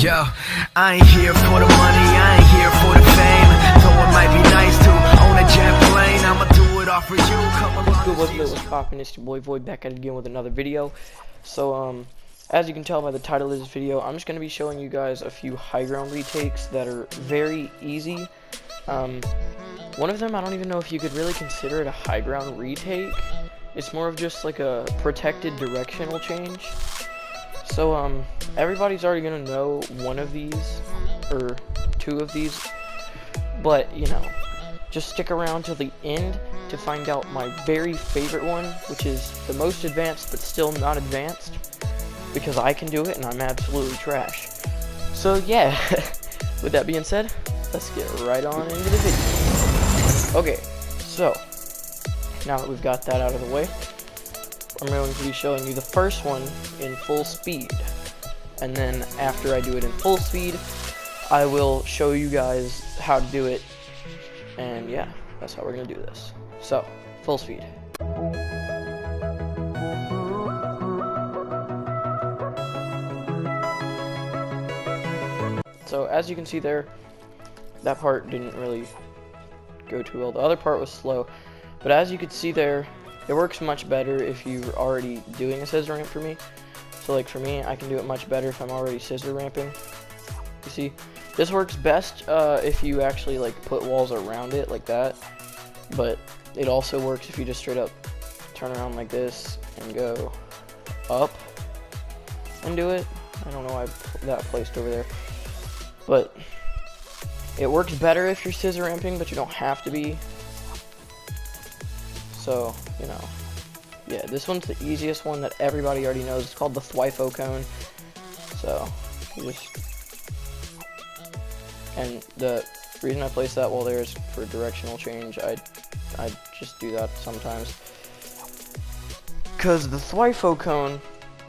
Yo, I ain't here for the money, I ain't here for the fame. Though it might be nice to own a jet plane, I'ma do it all for you. What's poppin'? It's your boy Void back at it again with another video. So as you can tell by the title of this video, I'm just gonna be showing you guys a few high ground retakes that are very easy. One of them, I don't even know if you could really consider it a high ground retake. It's more of just like a protected directional change. So everybody's already gonna know one of these or two of these, but you know, just stick around till the end to find out my very favorite one, which is the most advanced but still not advanced, because I can do it and I'm absolutely trash. So yeah, with that being said, let's get right on into the video. Okay, so now that we've got that out of the way, I'm going to be showing you the first one in full speed, and then after I do it in full speed, I will show you guys how to do it, and yeah, that's how we're gonna do this. So, full speed. So as you can see there, that part didn't really go too well. The other part was slow, but as you can see there, it works much better if you're already doing a scissor ramp for me. So like for me, I can do it much better if I'm already scissor ramping. You see, this works best if you actually like put walls around it like that, but it also works if you just straight up turn around like this and go up and do it. I don't know why I put that placed over there, but it works better if you're scissor ramping, but you don't have to be. So, you know, yeah, this one's the easiest one that everybody already knows. It's called the Swifocone. So, you just, and the reason I place that wall there is for directional change. I just do that sometimes, because the Swifocone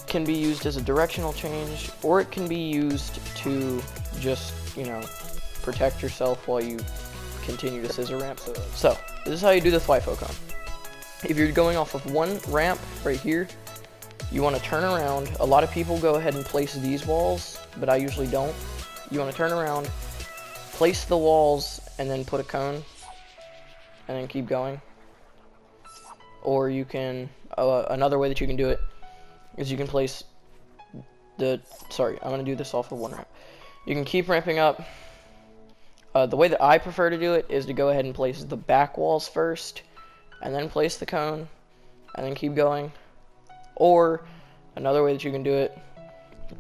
can be used as a directional change, or it can be used to just, you know, protect yourself while you continue to scissor ramp. So this is how you do the Swifocone. If you're going off of one ramp right here, you want to turn around. A lot of people go ahead and place these walls, but I usually don't. You want to turn around, place the walls, and then put a cone, and then keep going. Or you can, another way that you can do it is you can place the, sorry, I'm going to do this off of one ramp. You can keep ramping up. The way that I prefer to do it is to go ahead and place the back walls first, and then place the cone, and then keep going. Or another way that you can do it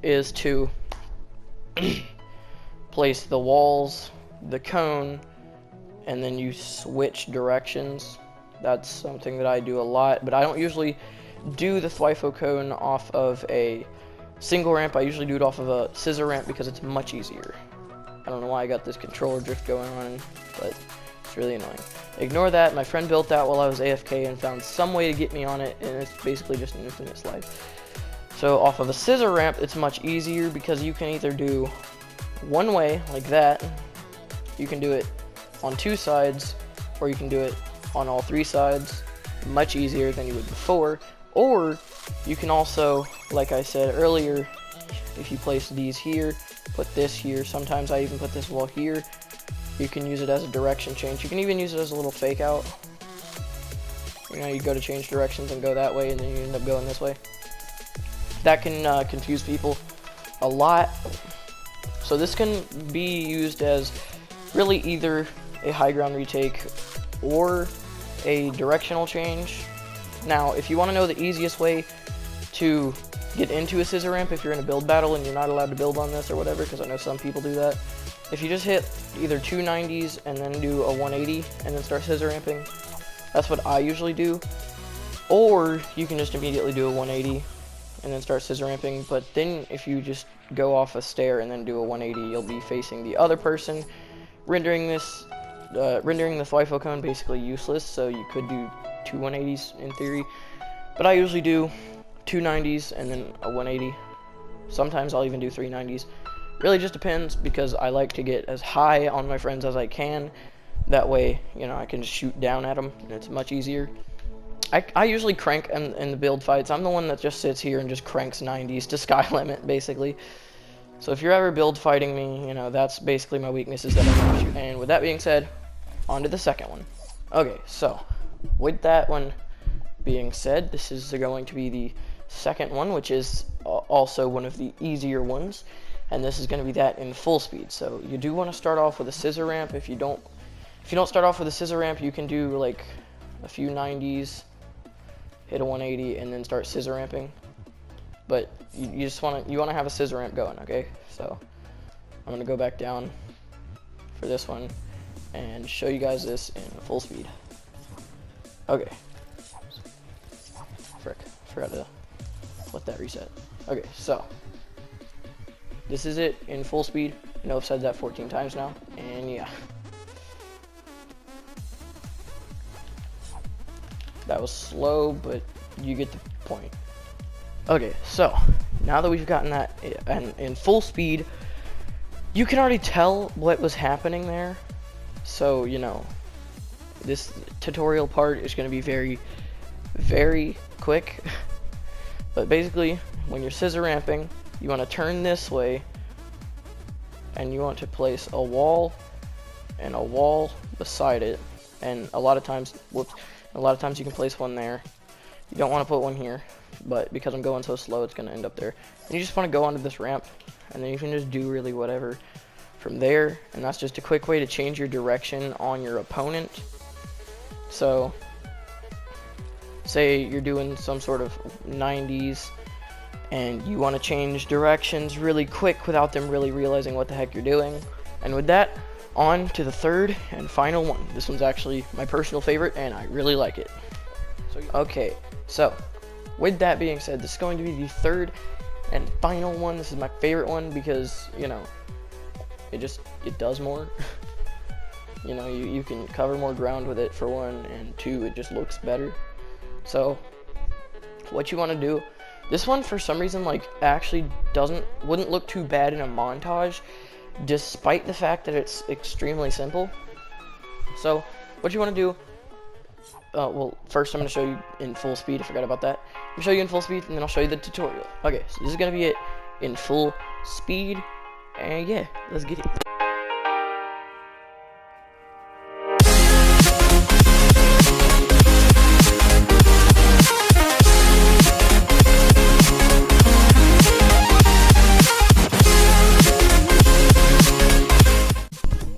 is to place the walls, the cone, and then you switch directions. That's something that I do a lot, but I don't usually do the Swifocone off of a single ramp. I usually do it off of a scissor ramp because it's much easier. I don't know why I got this controller drift going on, but it's really annoying. Ignore that. My friend built that while I was AFK and found some way to get me on it, and it's basically just an infinite slide. So off of a scissor ramp, it's much easier because you can either do one way, like that. You can do it on two sides, or you can do it on all three sides. Much easier than you would before. Or you can also, like I said earlier, if you place these here, put this here, sometimes I even put this wall here, you can use it as a direction change. You can even use it as a little fake out. You know, you go to change directions and go that way, and then you end up going this way. That can confuse people a lot. So this can be used as really either a high ground retake or a directional change. Now, if you want to know the easiest way to get into a scissor ramp, if you're in a build battle and you're not allowed to build on this or whatever, because I know some people do that, if you just hit either two 90s and then do a 180 and then start scissor ramping, that's what I usually do. Or you can just immediately do a 180 and then start scissor ramping, but then if you just go off a stair and then do a 180, you'll be facing the other person, rendering this rendering the Swifocone basically useless. So you could do two 180s in theory, but I usually do two 90s and then a 180. Sometimes I'll even do three 90s. Really just depends, because I like to get as high on my friends as I can. That way, you know, I can just shoot down at them, and it's much easier. I usually crank in the build fights. I'm the one that just sits here and just cranks 90s to sky limit, basically. So if you're ever build fighting me, you know, that's basically my weakness, is that I don't shoot. And with that being said, on to the second one. Okay, so with that one being said, this is going to be the second one, which is also one of the easier ones, and this is going to be that in full speed. So you do want to start off with a scissor ramp. If you don't start off with a scissor ramp, you can do like a few 90s, hit a 180, and then start scissor ramping. But you just want to have a scissor ramp going, okay? So I'm gonna go back down for this one and show you guys this in full speed. Okay. Frick, forgot to let that reset. Okay, so this is it in full speed. I know I've said that 14 times now, and yeah. That was slow, but you get the point. Okay, so now that we've gotten that in full speed, you can already tell what was happening there. So, you know, this tutorial part is going to be very, very quick. But basically, when you're scissor ramping, you want to turn this way, and you want to place a wall and a wall beside it. And a lot of times, you can place one there. You don't want to put one here, but because I'm going so slow, it's going to end up there. And you just want to go onto this ramp, and then you can just do really whatever from there. And that's just a quick way to change your direction on your opponent. So say you're doing some sort of 90s, and you want to change directions really quick without them really realizing what the heck you're doing. And with that, on to the third and final one. This one's actually my personal favorite, and I really like it. Okay, so with that being said, this is going to be the third and final one. This is my favorite one because, you know, it does more. You know, you can cover more ground with it, for one, and two, it just looks better. So what you want to do, this one for some reason like actually wouldn't look too bad in a montage, despite the fact that it's extremely simple. So what you want to do, well, first I'm going to show you in full speed. I forgot about that. I'm going to show you in full speed, and then I'll show you the tutorial. Okay, so this is going to be it in full speed, and yeah, let's get it.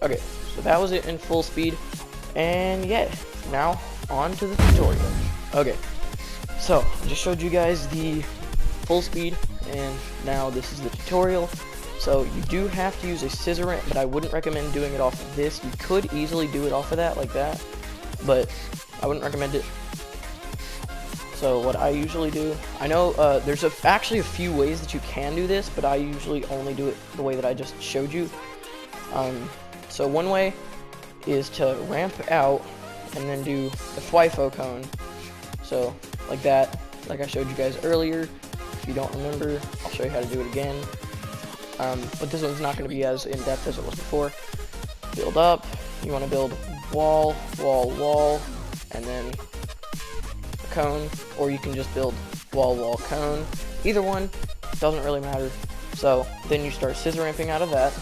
Okay, so that was it in full speed, and yeah, now on to the tutorial. Okay, so I just showed you guys the full speed, and now this is the tutorial. So you do have to use a scissor ramp, but I wouldn't recommend doing it off of this. You could easily do it off of that, like that, but I wouldn't recommend it. So what I usually do, I know there's actually a few ways that you can do this, but I usually only do it the way that I just showed you. So one way is to ramp out and then do the Swifocone. So like that, like I showed you guys earlier. If you don't remember, I'll show you how to do it again. But this one's not going to be as in-depth as it was before. Build up. You want to build wall, wall, wall, and then a cone, or you can just build wall, wall, cone. Either one, doesn't really matter. So then you start scissor ramping out of that.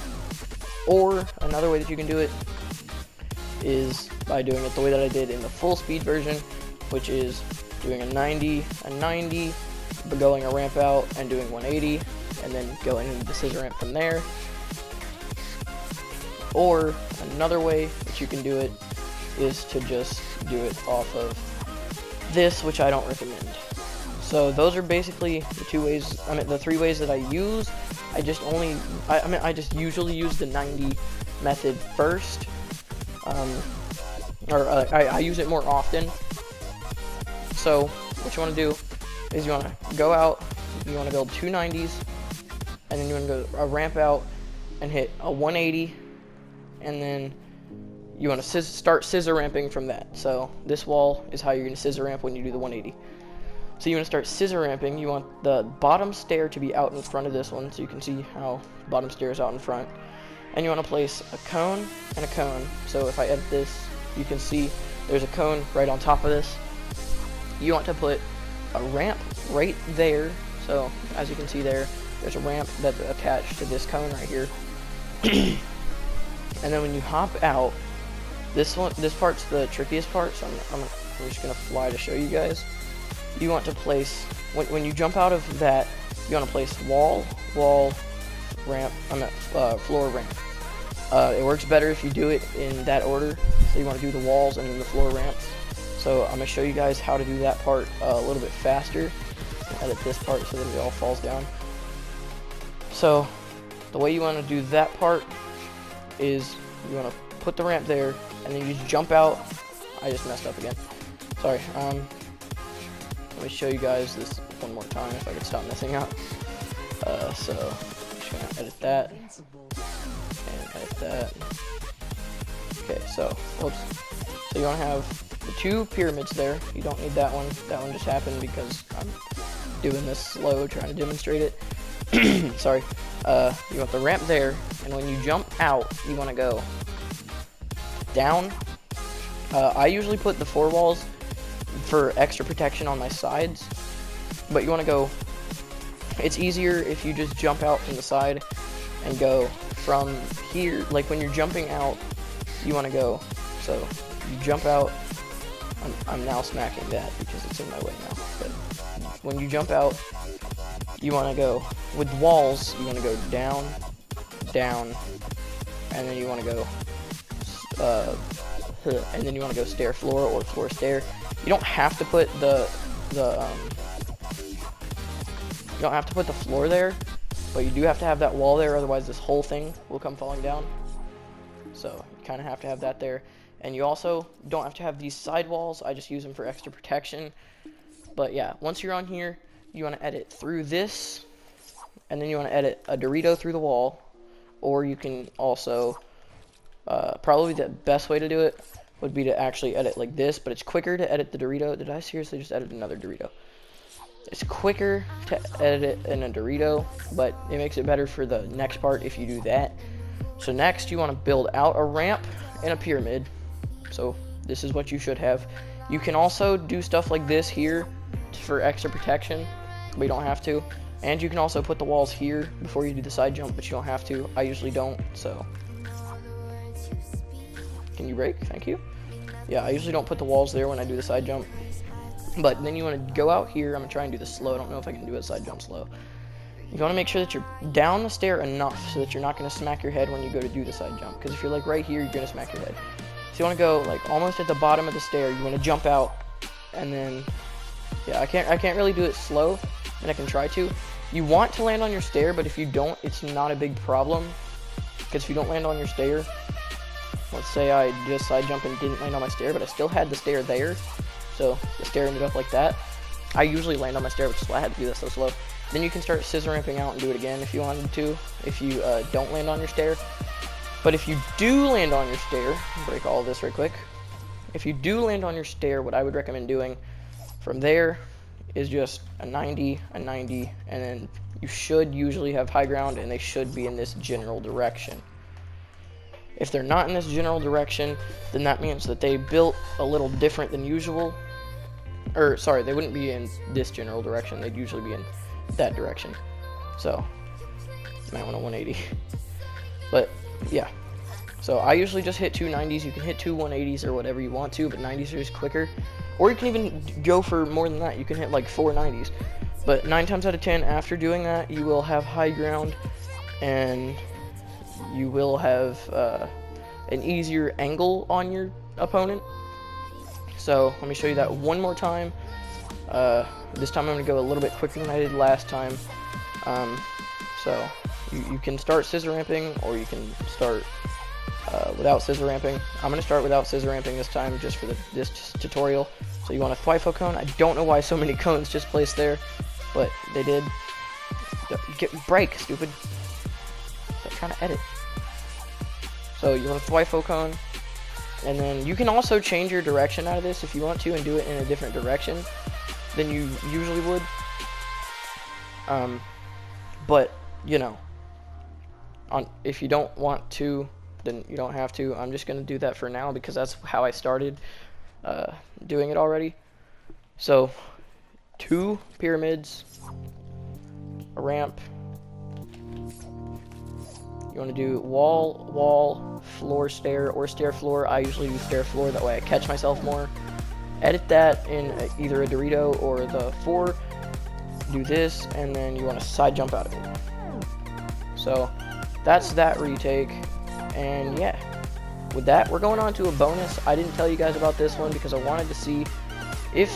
Or another way that you can do it is by doing it the way that I did in the full speed version, which is doing a 90, but going a ramp out and doing 180, and then going into the scissor ramp from there. Or another way that you can do it is to just do it off of this, which I don't recommend. So those are basically the the three ways that I use. I just usually use the 90 method first, I use it more often. So what you want to do is you want to go out, you want to build two 90s, and then you want to go a ramp out and hit a 180, and then you want to start scissor ramping from that. So this wall is how you're going to scissor ramp when you do the 180. So you want to start scissor ramping. You want the bottom stair to be out in front of this one, so you can see how the bottom stair is out in front. And you want to place a cone and a cone. So if I edit this, you can see there's a cone right on top of this. You want to put a ramp right there. So as you can see there, there's a ramp that's attached to this cone right here. And then when you hop out, this part's the trickiest part, so I'm just gonna fly to show you guys. You want to place, when you jump out of that, you want to place wall, ramp, floor, ramp. It works better if you do it in that order. So you want to do the walls and then the floor ramps. So I'm going to show you guys how to do that part a little bit faster. Edit this part so that it all falls down. So the way you want to do that part is you want to put the ramp there and then you just jump out. I just messed up again. Sorry. Let me show you guys this one more time if I can stop messing up. So I'm just going to edit that and edit that. Okay, so whoops. So you want to have the 2 pyramids there. You don't need that one. That one just happened because I'm doing this slow, trying to demonstrate it. Sorry. You want the ramp there, and when you jump out, you want to go down. I usually put the 4 walls for extra protection on my sides, but you want to go, it's easier if you just jump out from the side and go from here. Like when you're jumping out, you want to go, so you jump out. I'm now smacking that because it's in my way now, but when you jump out, you want to go, with walls, you want to go down, down, and then you want to go, and then you want to go stair floor or floor stair. You don't have to put you don't have to put the floor there, but you do have to have that wall there, otherwise this whole thing will come falling down. So you kind of have to have that there. And you also don't have to have these side walls. I just use them for extra protection. But yeah, once you're on here, you want to edit through this, and then you want to edit a Dorito through the wall, or you can also, probably the best way to do it would be to actually edit like this, but it's quicker to edit the Dorito. Did I seriously just edit another Dorito? It's quicker to edit it in a Dorito, but it makes it better for the next part if you do that. So next, you want to build out a ramp and a pyramid. So this is what you should have. You can also do stuff like this here for extra protection, but you don't have to. And you can also put the walls here before you do the side jump, but you don't have to. I usually don't, so. Can you break? Thank you. Yeah, I usually don't put the walls there when I do the side jump. But then you want to go out here. I'm going to try and do this slow. I don't know if I can do a side jump slow. You want to make sure that you're down the stair enough so that you're not going to smack your head when you go to do the side jump. Because if you're like right here, you're going to smack your head. So you want to go like almost at the bottom of the stair. You want to jump out, and then yeah, I can't really do it slow, and I can try to. You want to land on your stair, but if you don't, it's not a big problem. Because if you don't land on your stair, let's say I just side jump and didn't land on my stair, but I still had the stair there, so the stair ended up like that. I usually land on my stair, which is why I had to do that so slow. Then you can start scissor ramping out and do it again if you wanted to, if you don't land on your stair. But if you do land on your stair, break all of this right quick. If you do land on your stair, what I would recommend doing from there is just a 90, and then you should usually have high ground, and they should be in this general direction. If they're not in this general direction, then that means that they built a little different than usual. Or, sorry, they wouldn't be in this general direction. They'd usually be in that direction. So, you might want a 180. But, yeah. So, I usually just hit 2 90s. You can hit 2 180s or whatever you want to, but 90s are just quicker. Or you can even go for more than that. You can hit like 4 90s. But 9 times out of 10, after doing that, you will have high ground, and you will have an easier angle on your opponent. So let me show you that one more time. This time I'm going to go a little bit quicker than I did last time. So you can start scissor ramping, or you can start without scissor ramping. I'm going to start without scissor ramping this time, just for this tutorial. So you want a Swifocone. I don't know why so many cones just placed there, but they did. Break, stupid. Stop trying to edit. So you want a Swifocone, and then you can also change your direction out of this if you want to, and do it in a different direction than you usually would. But you know, if you don't want to, then you don't have to. I'm just gonna do that for now because that's how I started doing it already. So 2 pyramids, a ramp, You want to do wall, wall, floor, stair, or stair, floor. I usually do stair, floor, that way I catch myself more. Edit that in either a Dorito or the 4. Do this, and then you want to side jump out of it. So that's that retake, and yeah. With that, we're going on to a bonus. I didn't tell you guys about this one because I wanted to see if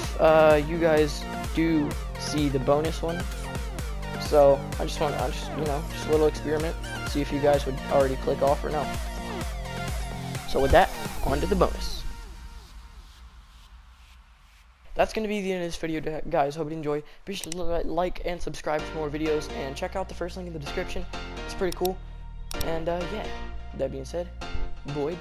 you guys do see the bonus one. So I just you know, just a little experiment, see if you guys would already click off or no. So with that, on to the bonus. That's going to be the end of this video, guys. Hope you enjoyed. Be sure to like and subscribe for more videos, and check out the first link in the description. It's pretty cool. And yeah, that being said, Void